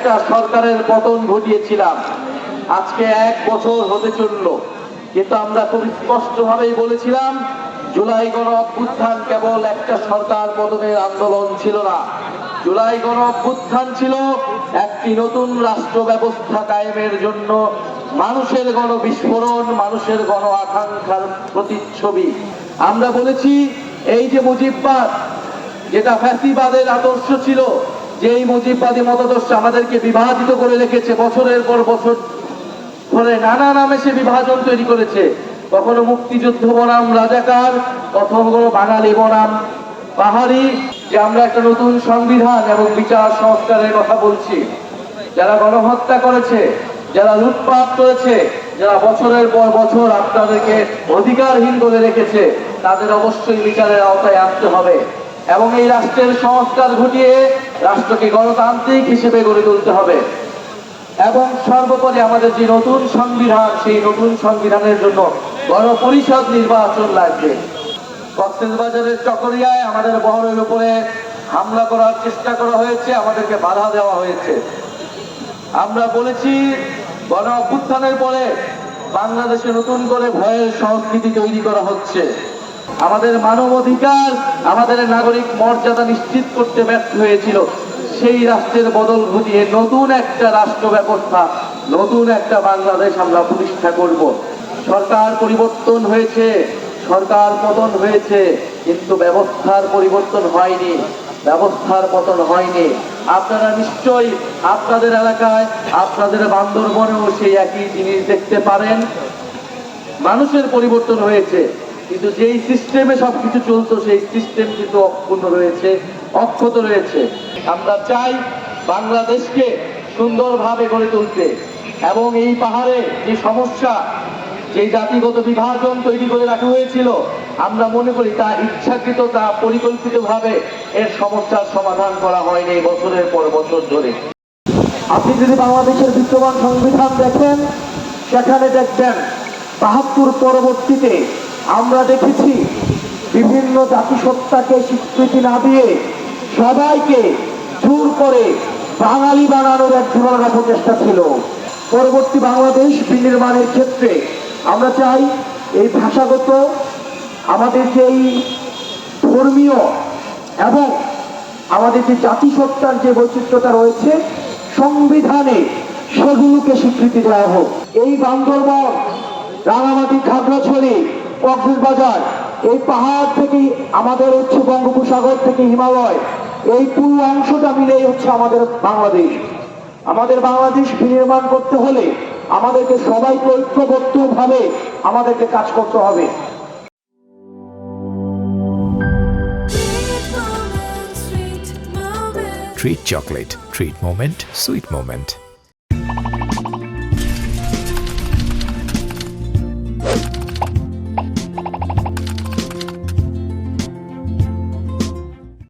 একটা সরকারের পতন ঘটিয়েছিলাম। আজকে 1 বছর হতে চলল, কিন্তু আমরা খুব স্পষ্টভাবেই বলেছিলাম জুলাই গণ অভ্যুত্থান কেবল একটা সরকার পতনের আন্দোলন ছিল না। জুলাই গণ অভ্যুত্থান ছিল একটি নতুন রাষ্ট্র ব্যবস্থা কায়েমের জন্য মানুষের গণ বিস্ফোরণ, মানুষের গণ আকাঙ্ক্ষার প্রতিচ্ছবি। আমরা বলেছি এই যে মুজিববাদ, যেটা ফ্যাসিবাদের আদর্শ ছিল, যে এই মুজিববাদী মতাদর্শ আমাদেরকে বিভাজিত করে রেখেছে, বছরের পর বছর ধরে নানা নামে সে বিভাজন তৈরি করেছে। কখনো মুক্তিযুদ্ধ বনাম রাজাকার, কখনো বাঙালি বনাম পাহাড়ি। যে আমরা একটা নতুন সংবিধান এবং বিচার সংস্কারের কথা বলছি। যারা গণহত্যা করেছে, যারা লুটপাট করেছে, যারা বছরের পর বছর আপনাদেরকে অধিকারহীন করে রেখেছে, তাদের অবশ্যই বিচারের আওতায় আনতে হবে এবং এই রাষ্ট্রের সংস্কার ঘটিয়ে রাষ্ট্রকে গণতান্ত্রিক হিসেবে গড়ে তুলতে হবে। এবং সর্বোপরি আমাদের যে নতুন সংবিধান, সেই নতুন সংবিধানের জন্য গণপরিষদ নির্বাচন লাগবে। কক্সবাজারের চকরিয়ায় আমাদের বহরের উপরে হামলা করার চেষ্টা করা হয়েছে, আমাদেরকে বাধা দেওয়া হয়েছে। আমরা বলেছি গণ অভ্যুত্থানের পরে বাংলাদেশে নতুন করে ভয়ের সংস্কৃতি তৈরি করা হচ্ছে। আমাদের মানবাধিকার, আমাদের নাগরিক মর্যাদা নিশ্চিত করতে ব্যর্থ হয়েছিল। সেই রাষ্ট্রের বদল ঘটিয়ে নতুন একটা রাষ্ট্র ব্যবস্থা, নতুন একটা বাংলাদেশ আমরা প্রতিষ্ঠা করব। সরকার পরিবর্তন হয়েছে, সরকার পতন হয়েছে, কিন্তু ব্যবস্থার পরিবর্তন হয়নি, ব্যবস্থার পতন হয়নি। আপনারা নিশ্চয়ই আপনাদের এলাকায়, আপনাদের বান্দরবনেও সেই একই জিনিস দেখতে পারেন। মানুষের পরিবর্তন হয়েছে, কিন্তু যেই সিস্টেমে সবকিছু চলতো সেই সিস্টেম কিন্তু অক্ষুণ্ণ রয়েছে, অক্ষত রয়েছে। আমরা চাই বাংলাদেশকে সুন্দরভাবে গড়ে তুলতে এবং এই পাহাড়ে যে সমস্যা, যে জাতিগত বিভাজন তৈরি করে রাখা হয়েছিল, আমরা মনে করি তা ইচ্ছাকৃত, তা পরিকল্পিতভাবে এর সমস্যার সমাধান করা হয়নি বছরের পর বছর ধরে। আপনি যদি বাংলাদেশের বিদ্যমান সংবিধান দেখেন, সেখানে দেখবেন ৭২ পরবর্তীতে আমরা দেখেছি বিভিন্ন জাতিসত্তাকে স্বীকৃতি না দিয়ে সবাইকে জোর করে বাঙালি বানানোর এক ধরনের প্রচেষ্টা ছিল। পরবর্তী বাংলাদেশ বিনির্মাণের ক্ষেত্রে আমরা চাই এই ভাষাগত, আমাদের যেই ধর্মীয় এবং আমাদের যে জাতিসত্তার যে বৈচিত্র্যতা রয়েছে সংবিধানে, সেগুলোকে স্বীকৃতি দেওয়া হোক। এই বান্দরবন, রাঙামাটি, খাগড়াছড়ি, কক্সবাজার, এই পাহাড় থেকে আমাদের হচ্ছে বঙ্গোপসাগর থেকে হিমালয়, এই পুরো অংশটা মিলেই হচ্ছে আমাদের বাংলাদেশ। আমাদের বাংলাদেশ বিনির্মাণ করতে হলে আমাদেরকে সবাইকে ঐক্যবদ্ধভাবে আমাদেরকে কাজ করতে হবে। Treat chocolate. Treat moment. Sweet moment.